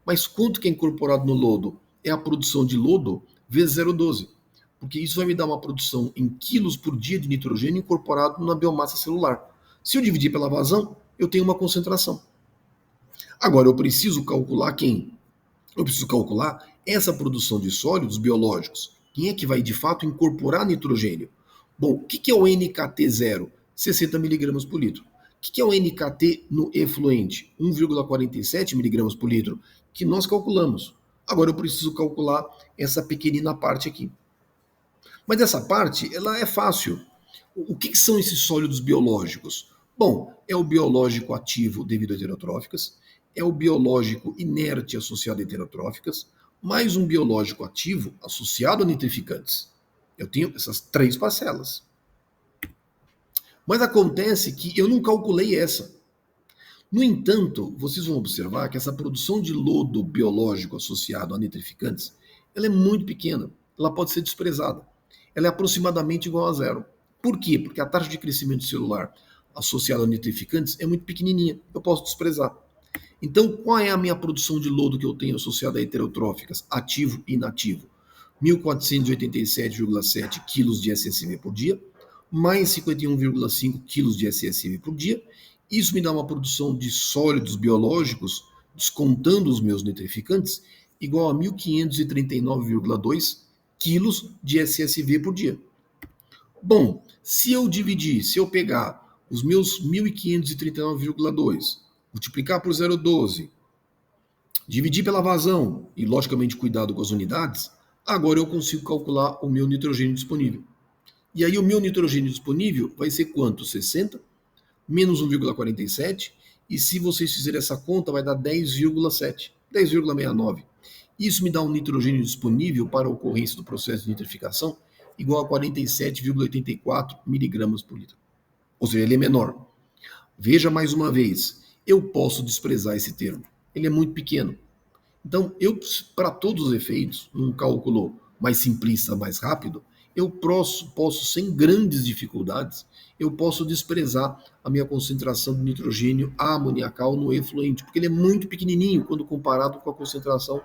Mas quanto que é incorporado no lodo? É a produção de lodo vezes 0,12. Porque isso vai me dar uma produção em quilos por dia de nitrogênio incorporado na biomassa celular. Se eu dividir pela vazão, eu tenho uma concentração. Agora, eu preciso calcular quem? Eu preciso calcular essa produção de sólidos biológicos. Quem é que vai, de fato, incorporar nitrogênio? Bom, o que é o NKT0? 60 mg por litro. O que é o NKT no efluente? 1,47 mg por litro, que nós calculamos. Agora eu preciso calcular essa pequenina parte aqui. Mas essa parte, ela é fácil. O que são esses sólidos biológicos? Bom, é o biológico ativo devido a heterotróficas, é o biológico inerte associado a heterotróficas, mais um biológico ativo associado a nitrificantes. Eu tenho essas 3 parcelas. Mas acontece que eu não calculei essa. No entanto, vocês vão observar que essa produção de lodo biológico associado a nitrificantes, ela é muito pequena, ela pode ser desprezada. Ela é aproximadamente igual a 0. Por quê? Porque a taxa de crescimento celular associada a nitrificantes é muito pequenininha, eu posso desprezar. Então, qual é a minha produção de lodo que eu tenho associada a heterotróficas, ativo e inativo? 1.487,7 kg de SSV por dia, mais 51,5 kg de SSV por dia. Isso me dá uma produção de sólidos biológicos, descontando os meus nitrificantes, igual a 1.539,2 kg de SSV por dia. Bom, se eu pegar os meus 1.539,2, multiplicar por 0,12, dividir pela vazão e, logicamente, cuidado com as unidades, Agora eu consigo calcular o meu nitrogênio disponível. E aí o meu nitrogênio disponível vai ser quanto? 60 menos 1,47, e se vocês fizerem essa conta, vai dar 10,7, 10,69. Isso me dá um nitrogênio disponível para a ocorrência do processo de nitrificação igual a 47,84 miligramas por litro. Ou seja, ele é menor. Veja mais uma vez, eu posso desprezar esse termo. Ele é muito pequeno. Então, para todos os efeitos, num cálculo mais simplista, mais rápido, eu posso, sem grandes dificuldades, eu posso desprezar a minha concentração de nitrogênio amoniacal no efluente, porque ele é muito pequenininho quando comparado com a concentração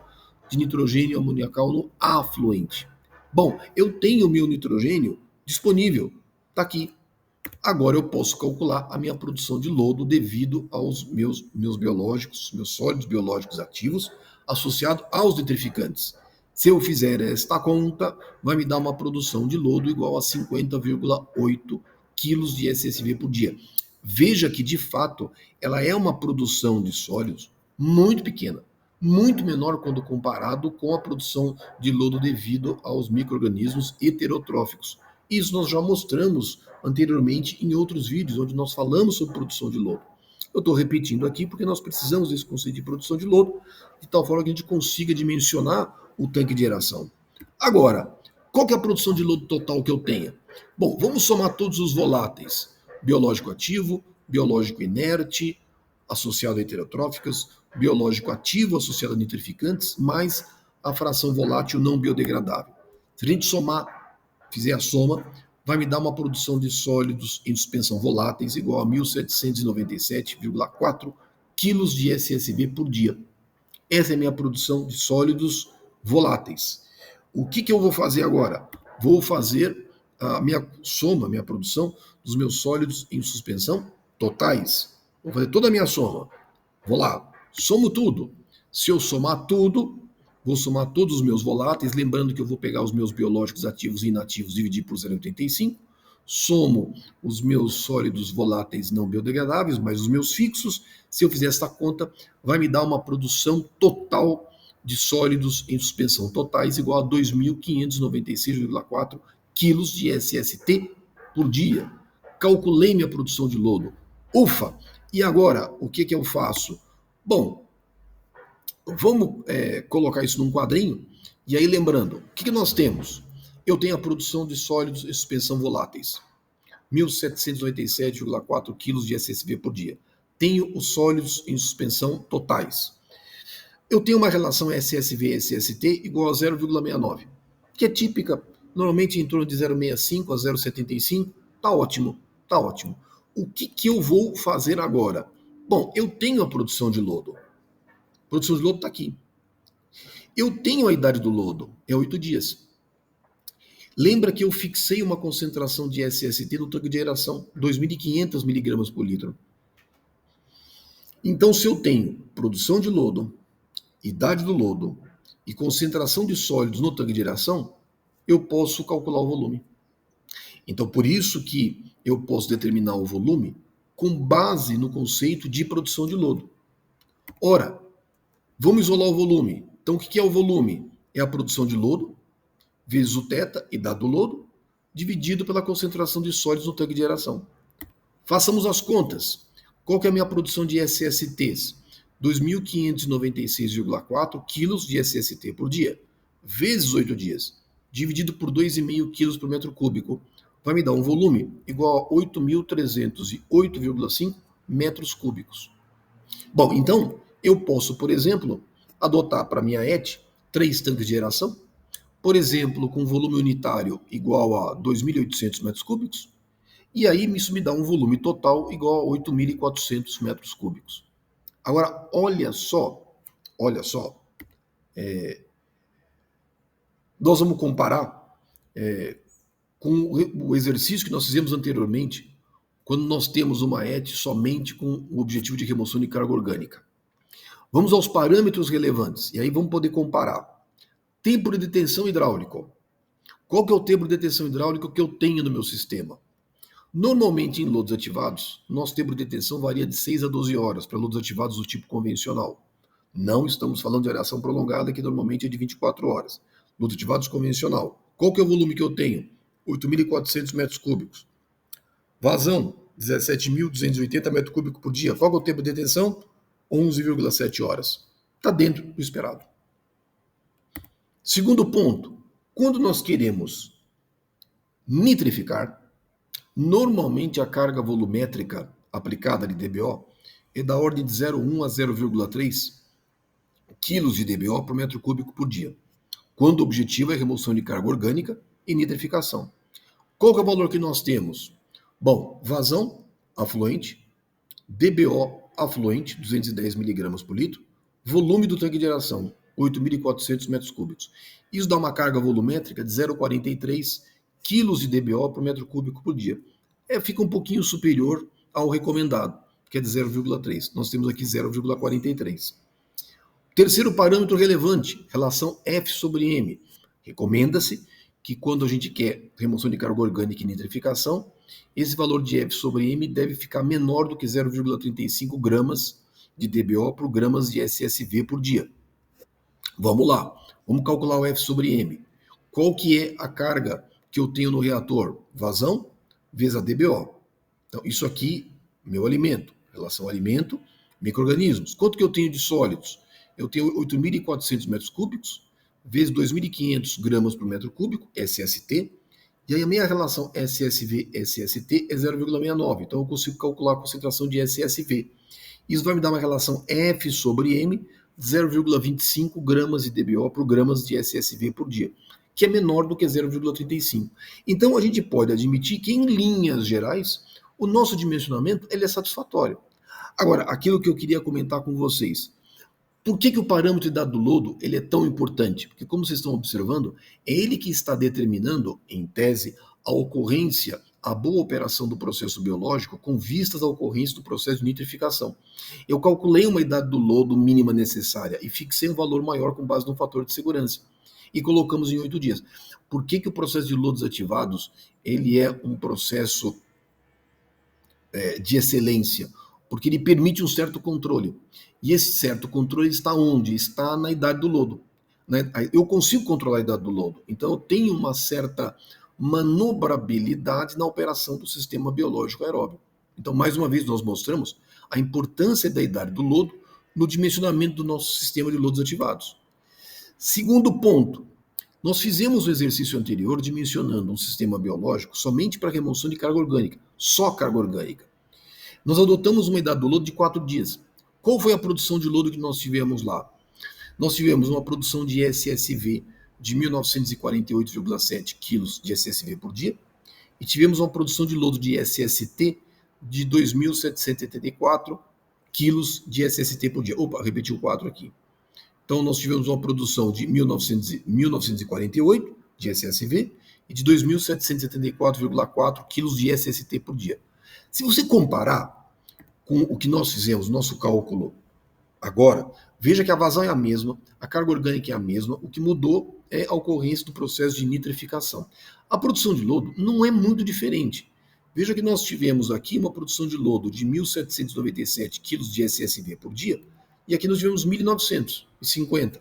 de nitrogênio amoniacal no afluente. Bom, eu tenho o meu nitrogênio disponível, está aqui. Agora eu posso calcular a minha produção de lodo devido aos meus biológicos, meus sólidos biológicos ativos, associado aos nitrificantes. Se eu fizer esta conta, vai me dar uma produção de lodo igual a 50,8 quilos de SSV por dia. Veja que, de fato, ela é uma produção de sólidos muito pequena, muito menor quando comparado com a produção de lodo devido aos micro-organismos heterotróficos. Isso nós já mostramos anteriormente em outros vídeos, onde nós falamos sobre produção de lodo. Eu estou repetindo aqui porque nós precisamos desse conceito de produção de lodo, de tal forma que a gente consiga dimensionar o tanque de aeração. Agora, qual que é a produção de lodo total que eu tenha? Bom, vamos somar todos os voláteis. Biológico ativo, biológico inerte, associado a heterotróficas, biológico ativo associado a nitrificantes, mais a fração volátil não biodegradável. Se a gente somar, fizer a soma, vai me dar uma produção de sólidos em suspensão voláteis igual a 1.797,4 quilos de SSV por dia. Essa é a minha produção de sólidos voláteis. O que eu vou fazer agora? Vou fazer a minha soma, minha produção dos meus sólidos em suspensão totais. Vou fazer toda a minha soma. Vou lá, somo tudo. Se eu somar tudo, vou somar todos os meus voláteis, lembrando que eu vou pegar os meus biológicos ativos e inativos, dividir por 0,85, somo os meus sólidos voláteis não biodegradáveis, mais os meus fixos. Se eu fizer esta conta, vai me dar uma produção total de sólidos em suspensão totais igual a 2.596,4 quilos de SST por dia. Calculei minha produção de lodo. Ufa! E agora, o que eu faço? Bom, vamos colocar isso num quadrinho, e aí lembrando, o que nós temos? Eu tenho a produção de sólidos em suspensão voláteis, 1.797,4 kg de SSV por dia. Tenho os sólidos em suspensão totais. Eu tenho uma relação SSV-SST igual a 0,69, que é típica, normalmente em torno de 0,65 a 0,75. Tá ótimo, tá ótimo. O que eu vou fazer agora? Bom, eu tenho a produção de lodo. A produção de lodo está aqui. Eu tenho a idade do lodo, é 8 dias. Lembra que eu fixei uma concentração de SST no tanque de aeração, 2.500 miligramas por litro. Então, se eu tenho produção de lodo, idade do lodo e concentração de sólidos no tanque de aeração, eu posso calcular o volume. Então, por isso que eu posso determinar o volume com base no conceito de produção de lodo. Ora, vamos isolar o volume. Então, o que é o volume? É a produção de lodo vezes o θ, idade do lodo, dividido pela concentração de sólidos no tanque de aeração. Façamos as contas. Qual que é a minha produção de SSTs? 2.596,4 quilos de SST por dia, vezes 8 dias, dividido por 2,5 quilos por metro cúbico, vai me dar um volume igual a 8.308,5 metros cúbicos. Bom, então, eu posso, por exemplo, adotar para minha ET 3 tanques de aeração, por exemplo, com volume unitário igual a 2.800 metros cúbicos, e aí isso me dá um volume total igual a 8.400 metros cúbicos. Agora, olha só, nós vamos comparar com o exercício que nós fizemos anteriormente, quando nós temos uma ET somente com o objetivo de remoção de carga orgânica. Vamos aos parâmetros relevantes, e aí vamos poder comparar. Tempo de detenção hidráulico. Qual que é o tempo de detenção hidráulico que eu tenho no meu sistema? Normalmente, em lodos ativados, nosso tempo de detenção varia de 6 a 12 horas para lodos ativados do tipo convencional. Não estamos falando de aeração prolongada, que normalmente é de 24 horas. lodos ativados convencional. Qual que é o volume que eu tenho? 8.400 metros cúbicos. Vazão, 17.280 metros cúbicos por dia. Qual que é o tempo de detenção? 11,7 horas. Está dentro do esperado. Segundo ponto, quando nós queremos nitrificar, normalmente a carga volumétrica aplicada de DBO é da ordem de 0,1 a 0,3 quilos de DBO por metro cúbico por dia, quando o objetivo é remoção de carga orgânica e nitrificação. Qual que é o valor que nós temos? Bom, vazão, afluente, DBO, afluente, 210 miligramas por litro, volume do tanque de aeração, 8.400 metros cúbicos. Isso dá uma carga volumétrica de 0,43 quilos de DBO por metro cúbico por dia. Fica um pouquinho superior ao recomendado, que é de 0,3. Nós temos aqui 0,43. Terceiro parâmetro relevante, relação F sobre M. Recomenda-se que quando a gente quer remoção de carga orgânica e nitrificação, esse valor de F sobre M deve ficar menor do que 0,35 gramas de DBO por gramas de SSV por dia. Vamos lá, vamos calcular o F sobre M. Qual que é a carga que eu tenho no reator? Vazão vezes a DBO. Então, isso aqui, meu alimento, relação alimento, micro-organismos. Quanto que eu tenho de sólidos? Eu tenho 8.400 metros cúbicos vezes 2.500 gramas por metro cúbico, SST, e aí a minha relação SSV-SST é 0,69, então eu consigo calcular a concentração de SSV. Isso vai me dar uma relação F sobre M, 0,25 gramas de DBO por gramas de SSV por dia, que é menor do que 0,35. Então a gente pode admitir que, em linhas gerais, o nosso dimensionamento ele é satisfatório. Agora, aquilo que eu queria comentar com vocês, por que o parâmetro de dado do lodo ele é tão importante? Porque, como vocês estão observando, é ele que está determinando, em tese, a ocorrência, a boa operação do processo biológico com vistas à ocorrência do processo de nitrificação. Eu calculei uma idade do lodo mínima necessária e fixei um valor maior com base no fator de segurança. E colocamos em 8 dias. Por que o processo de lodos ativados ele é um processo de excelência? Porque ele permite um certo controle. E esse certo controle está onde? Está na idade do lodo. Eu consigo controlar a idade do lodo. Então eu tenho uma certa manobrabilidade na operação do sistema biológico aeróbio. Então, mais uma vez, nós mostramos a importância da idade do lodo no dimensionamento do nosso sistema de lodos ativados. Segundo ponto, nós fizemos o exercício anterior dimensionando um sistema biológico somente para remoção de carga orgânica, só carga orgânica. Nós adotamos uma idade do lodo de 4 dias. Qual foi a produção de lodo que nós tivemos lá? Nós tivemos uma produção de SSV de 1.948,7 quilos de SSV por dia e tivemos uma produção de lodo de SST de 2.774 quilos de SST por dia. Opa, repeti o 4 aqui. Então, nós tivemos uma produção de 1.948 de SSV e de 2.774,4 quilos de SST por dia. Se você comparar com o que nós fizemos, nosso cálculo agora, veja que a vazão é a mesma, a carga orgânica é a mesma, o que mudou é a ocorrência do processo de nitrificação. A produção de lodo não é muito diferente. Veja que nós tivemos aqui uma produção de lodo de 1.797 quilos de SSV por dia, e aqui nós tivemos 1.950.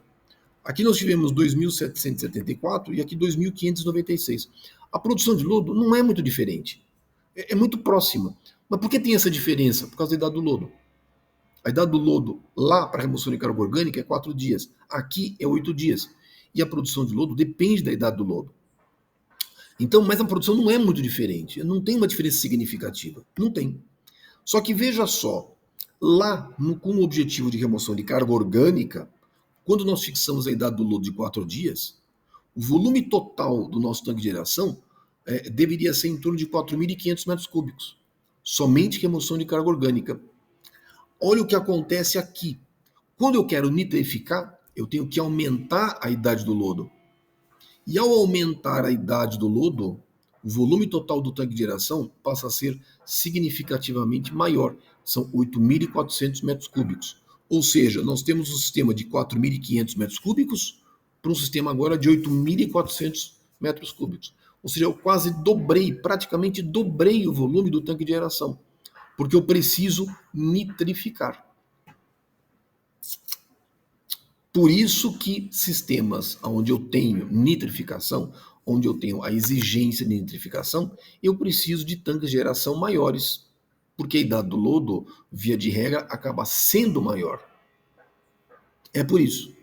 Aqui nós tivemos 2.774 e aqui 2.596. A produção de lodo não é muito diferente. É muito próxima. Mas por que tem essa diferença? Por causa da idade do lodo. A idade do lodo lá para remoção de carga orgânica é 4 dias. Aqui é 8 dias. E a produção de lodo depende da idade do lodo. Então, mas a produção não é muito diferente. Não tem uma diferença significativa. Não tem. Só que veja só, lá com o objetivo de remoção de carga orgânica, quando nós fixamos a idade do lodo de 4 dias, o volume total do nosso tanque de aeração deveria ser em torno de 4.500 metros cúbicos. Somente remoção de carga orgânica. Olha o que acontece aqui. Quando eu quero nitrificar, eu tenho que aumentar a idade do lodo. E ao aumentar a idade do lodo, o volume total do tanque de aeração passa a ser significativamente maior. São 8.400 metros cúbicos. Ou seja, nós temos um sistema de 4.500 metros cúbicos para um sistema agora de 8.400 metros cúbicos. Ou seja, eu quase dobrei, praticamente dobrei o volume do tanque de aeração, porque eu preciso nitrificar. Por isso que sistemas onde eu tenho nitrificação, onde eu tenho a exigência de nitrificação, eu preciso de tanques de aeração maiores, porque a idade do lodo, via de regra, acaba sendo maior. É por isso.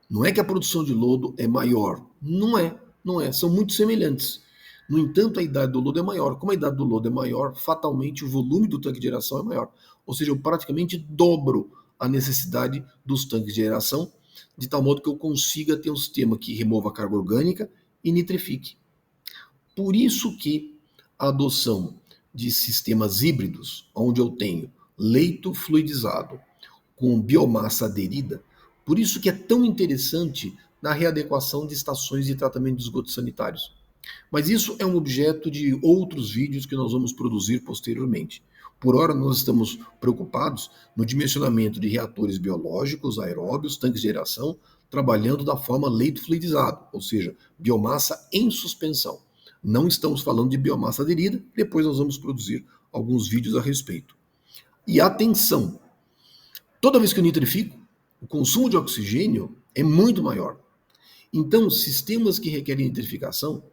Não é que a produção de lodo é maior. Não é, não é. São muito semelhantes. No entanto, a idade do lodo é maior. Como a idade do lodo é maior, fatalmente o volume do tanque de aeração é maior. Ou seja, eu praticamente dobro a necessidade dos tanques de aeração, de tal modo que eu consiga ter um sistema que remova a carga orgânica e nitrifique. Por isso que a adoção de sistemas híbridos, onde eu tenho leito fluidizado com biomassa aderida, por isso que é tão interessante na readequação de estações de tratamento de esgotos sanitários. Mas isso é um objeto de outros vídeos que nós vamos produzir posteriormente. Por hora, nós estamos preocupados no dimensionamento de reatores biológicos, aeróbios, tanques de aeração, trabalhando da forma leito fluidizado, ou seja, biomassa em suspensão. Não estamos falando de biomassa aderida, depois nós vamos produzir alguns vídeos a respeito. E atenção, toda vez que eu nitrifico, o consumo de oxigênio é muito maior. Então, sistemas que requerem nitrificação,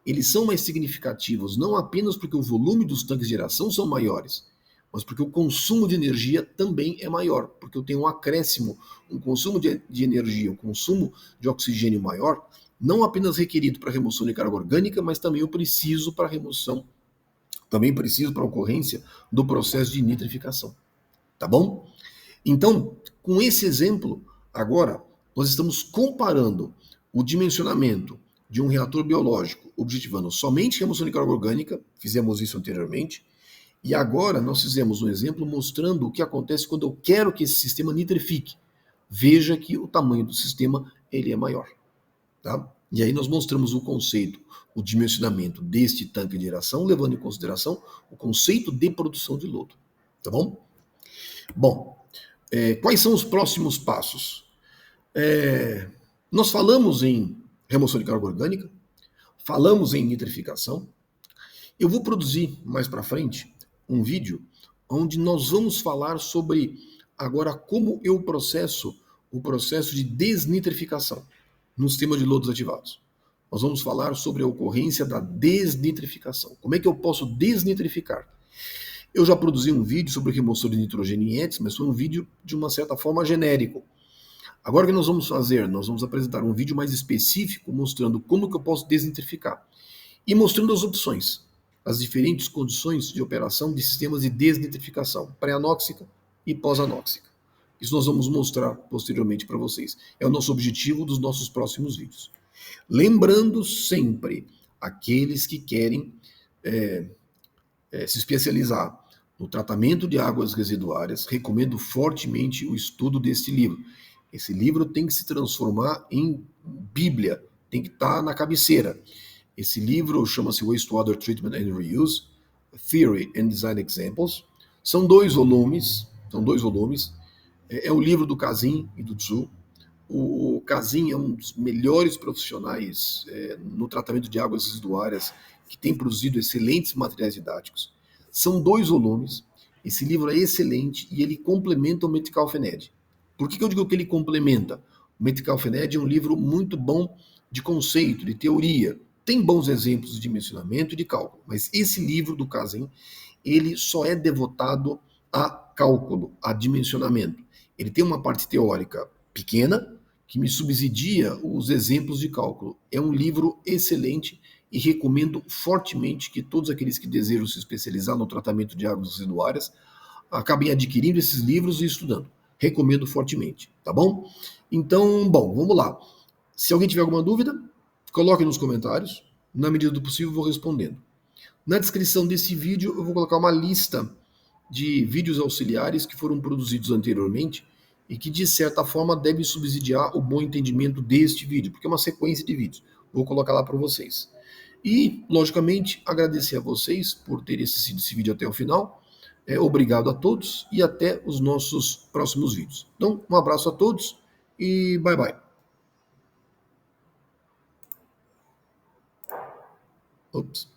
eles são mais significativos não apenas porque o volume dos tanques de aeração são maiores, mas porque o consumo de energia também é maior, porque eu tenho um acréscimo, um consumo de energia, um consumo de oxigênio maior, não apenas requerido para remoção de carga orgânica, mas também eu preciso para remoção, também preciso para a ocorrência do processo de nitrificação. Tá bom? Então, com esse exemplo, agora nós estamos comparando o dimensionamento de um reator biológico objetivando somente remoção de carga orgânica, fizemos isso anteriormente, e agora nós fizemos um exemplo mostrando o que acontece quando eu quero que esse sistema nitrifique. Veja que o tamanho do sistema ele é maior. Tá? E aí nós mostramos o conceito, o dimensionamento deste tanque de aeração, levando em consideração o conceito de produção de lodo. Tá bom? Bom, quais são os próximos passos? Nós falamos em remoção de carga orgânica, falamos em nitrificação. Eu vou produzir mais para frente um vídeo onde nós vamos falar sobre agora como eu processo o processo de desnitrificação no sistema de lodos ativados. Nós vamos falar sobre a ocorrência da desnitrificação. Como é que eu posso desnitrificar? Eu já produzi um vídeo sobre remoção de nitrogênio em ETS, mas foi um vídeo de uma certa forma genérico. Agora o que nós vamos fazer? Nós vamos apresentar um vídeo mais específico mostrando como que eu posso desnitrificar e mostrando as opções, as diferentes condições de operação de sistemas de desnitrificação, pré-anóxica e pós-anóxica. Isso nós vamos mostrar posteriormente para vocês. É o nosso objetivo dos nossos próximos vídeos. Lembrando sempre, aqueles que querem se especializar no tratamento de águas residuárias, recomendo fortemente o estudo deste livro. Esse livro tem que se transformar em Bíblia, tem que estar na cabeceira. Esse livro chama-se Wastewater Treatment and Reuse, Theory and Design Examples. São dois volumes. É o livro do Kazin e do Tzu. O Kazin é um dos melhores profissionais no tratamento de águas residuárias, que tem produzido excelentes materiais didáticos. São dois volumes. Esse livro é excelente e ele complementa o Metcalfe-Ned. Por que eu digo que ele complementa? O Metcalfe-Ned é um livro muito bom de conceito, de teoria. Tem bons exemplos de dimensionamento e de cálculo, mas esse livro do Kazin, ele só é devotado a cálculo, a dimensionamento. Ele tem uma parte teórica pequena, que me subsidia os exemplos de cálculo. É um livro excelente e recomendo fortemente que todos aqueles que desejam se especializar no tratamento de águas residuárias acabem adquirindo esses livros e estudando. Recomendo fortemente, tá bom? Então, bom, vamos lá. Se alguém tiver alguma dúvida, coloque nos comentários. Na medida do possível, eu vou respondendo. Na descrição desse vídeo, eu vou colocar uma lista de vídeos auxiliares que foram produzidos anteriormente e que, de certa forma, devem subsidiar o bom entendimento deste vídeo, porque é uma sequência de vídeos. Vou colocar lá para vocês. E, logicamente, agradecer a vocês por terem assistido esse vídeo até o final. Obrigado a todos e até os nossos próximos vídeos. Então, um abraço a todos e bye bye. Oops.